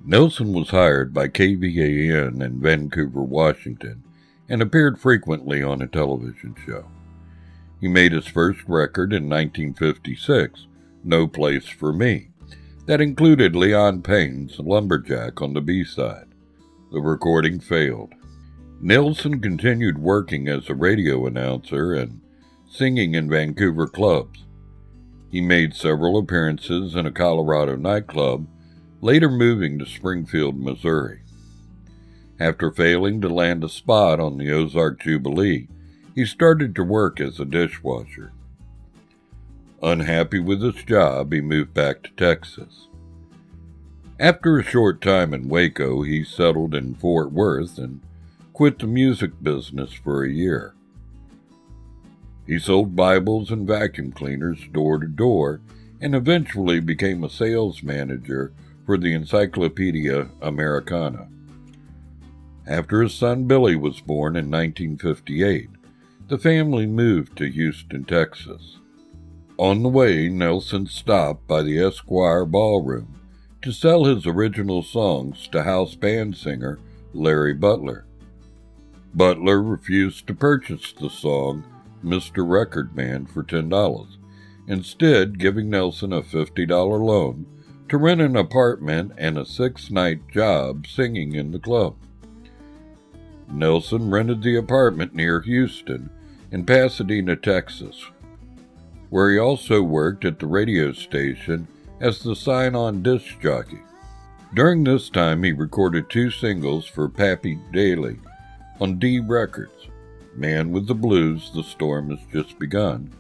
Nelson was hired by KVAN in Vancouver, Washington, and appeared frequently on a television show. He made his first record in 1956, No Place for Me, that included Leon Payne's Lumberjack on the B-side. The recording failed. Nelson continued working as a radio announcer and singing in Vancouver clubs. He made several appearances in a Colorado nightclub, later moving to Springfield, Missouri. After failing to land a spot on the Ozark Jubilee, he started to work as a dishwasher. Unhappy with his job, he moved back to Texas. After a short time in Waco, he settled in Fort Worth and quit the music business for a year. He sold Bibles and vacuum cleaners door to door and eventually became a sales manager for the Encyclopedia Americana. After his son Billy was born in 1958, the family moved to Houston, Texas. On the way, Nelson stopped by the Esquire Ballroom to sell his original songs to house band singer Larry Butler. Butler refused to purchase the song Mr. Record Man for $10, instead giving Nelson a $50 loan to rent an apartment and a 6-night job singing in the club. Nelson rented the apartment near Houston in Pasadena, Texas, where he also worked at the radio station as the sign-on disc jockey. During this time, he recorded 2 singles for Pappy Daly on D Records, Man with the Blues, The Storm Has Just Begun,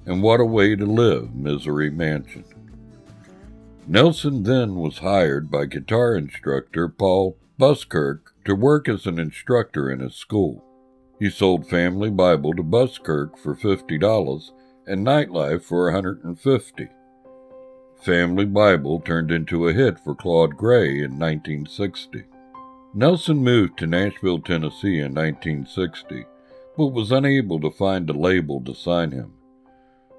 and What a Way to Live, Misery Mansion. Nelson then was hired by guitar instructor Paul Buskirk to work as an instructor in his school. He sold Family Bible to Buskirk for $50 and Nightlife for $150. Family Bible turned into a hit for Claude Gray in 1960. Nelson moved to Nashville, Tennessee in 1960, but was unable to find a label to sign him.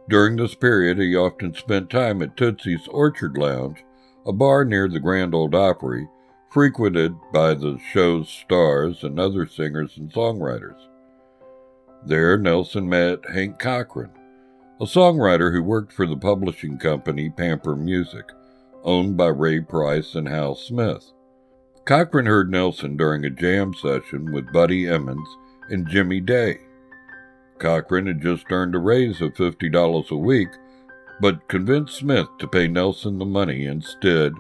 During this period, he often spent time at Tootsie's Orchard Lounge, a bar near the Grand Ole Opry, frequented by the show's stars and other singers and songwriters. There, Nelson met Hank Cochran, a songwriter who worked for the publishing company Pamper Music, owned by Ray Price and Hal Smith. Cochran heard Nelson during a jam session with Buddy Emmons and Jimmy Day. Cochran had just earned a raise of $50 a week, but convinced Smith to pay Nelson the money instead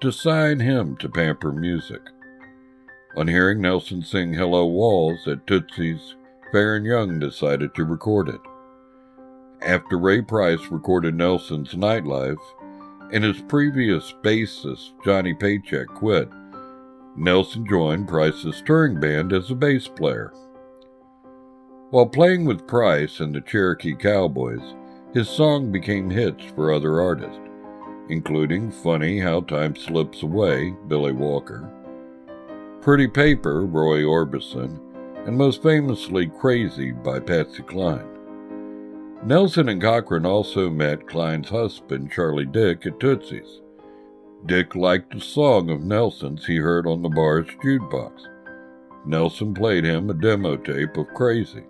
to sign him to Pamper Music. On hearing Nelson sing Hello Walls at Tootsie's, Fair and Young decided to record it. After Ray Price recorded Nelson's Nightlife, and his previous bassist Johnny Paycheck quit, Nelson joined Price's touring band as a bass player. While playing with Price and the Cherokee Cowboys, his song became hits for other artists, including Funny How Time Slips Away, Billy Walker, Pretty Paper, Roy Orbison, and most famously Crazy by Patsy Cline. Nelson and Cochran also met Cline's husband, Charlie Dick, at Tootsie's. Dick liked a song of Nelson's he heard on the bar's jukebox. Nelson played him a demo tape of Crazy.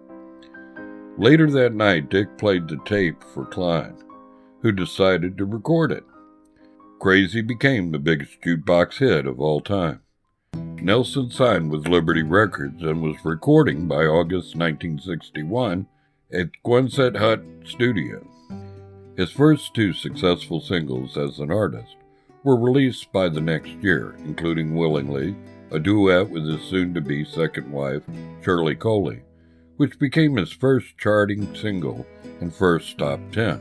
Later that night, Dick played the tape for Cline, who decided to record it. Crazy became the biggest jukebox hit of all time. Nelson signed with Liberty Records and was recording by August 1961 at Quonset Hut Studio. His first 2 successful singles as an artist were released by the next year, including Willingly, a duet with his soon-to-be second wife, Shirley Coley, which became his first charting single and first top 10,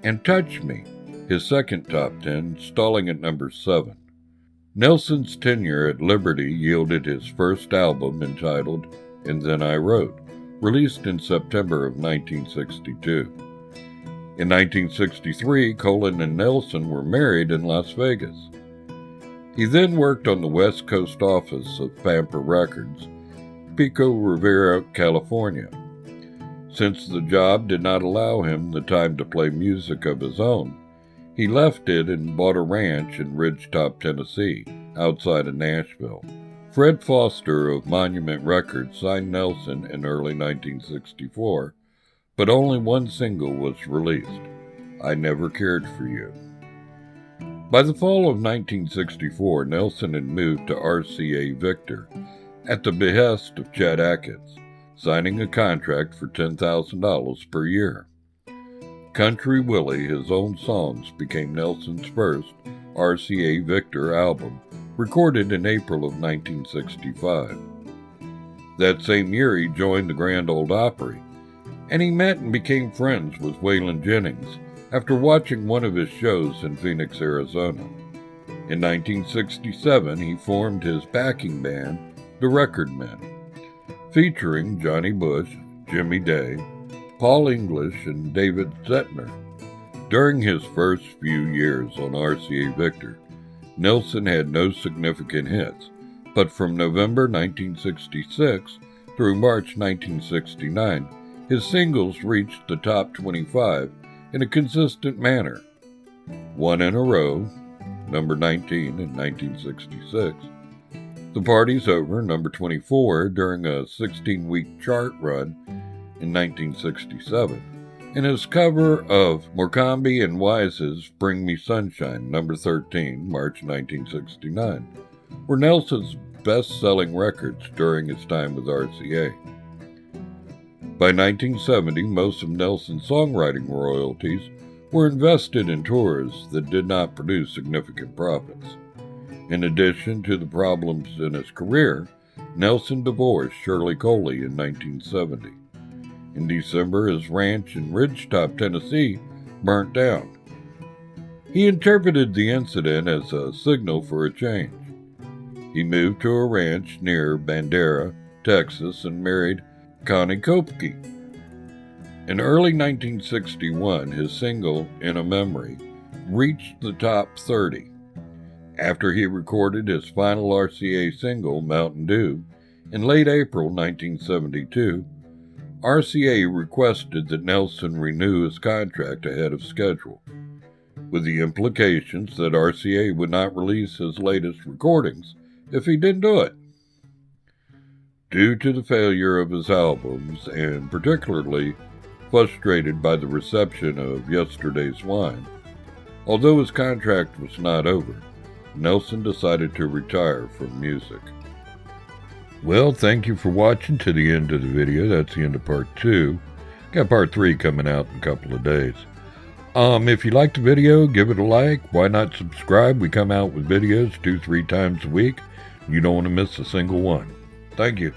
and Touch Me, his second top 10, stalling at number 7. Nelson's tenure at Liberty yielded his first album entitled And Then I Wrote, released in September of 1962. In 1963, Colin and Nelson were married in Las Vegas. He then worked on the West Coast office of Pamper Records, Pico Rivera, California. Since the job did not allow him the time to play music of his own, he left it and bought a ranch in Ridgetop, Tennessee, outside of Nashville. Fred Foster of Monument Records signed Nelson in early 1964, but only one single was released, I Never Cared for You. By the fall of 1964, Nelson had moved to RCA Victor at the behest of Chet Atkins, signing a contract for $10,000 per year. Country Willie, his own songs, became Nelson's first RCA Victor album, recorded in April of 1965. That same year, he joined the Grand Ole Opry, and he met and became friends with Waylon Jennings after watching one of his shows in Phoenix, Arizona. In 1967, he formed his backing band, the Record Men, featuring Johnny Bush, Jimmy Day, Paul English, and David Zettner. During his first few years on RCA Victor, Nelson had no significant hits, but from November 1966 through March 1969, his singles reached the top 25 in a consistent manner. One in a Row, number 19 in 1966, The Party's Over, number 24 during a 16-week chart run in 1967, and his cover of Morcombe and Wise's Bring Me Sunshine, number 13, March 1969, were Nelson's best-selling records during his time with RCA. By 1970, most of Nelson's songwriting royalties were invested in tours that did not produce significant profits. In addition to the problems in his career, Nelson divorced Shirley Coley in 1970. In December, his ranch in Ridgetop, Tennessee, burnt down. He interpreted the incident as a signal for a change. He moved to a ranch near Bandera, Texas, and married Connie Kopke. In early 1961, his single, In a Memory, reached the top 30. After he recorded his final RCA single, Mountain Dew, in late April 1972, RCA requested that Nelson renew his contract ahead of schedule, with the implications that RCA would not release his latest recordings if he didn't do it. Due to the failure of his albums, and particularly frustrated by the reception of Yesterday's Wine, although his contract was not over, Nelson decided to retire from music. Well, thank you for watching to the end of the video. That's the end of part 2. Got part 3 coming out in a couple of days. If you liked the video, give it a like. Why not subscribe? We come out with videos 2-3 times a week. You don't want to miss a single one. Thank you.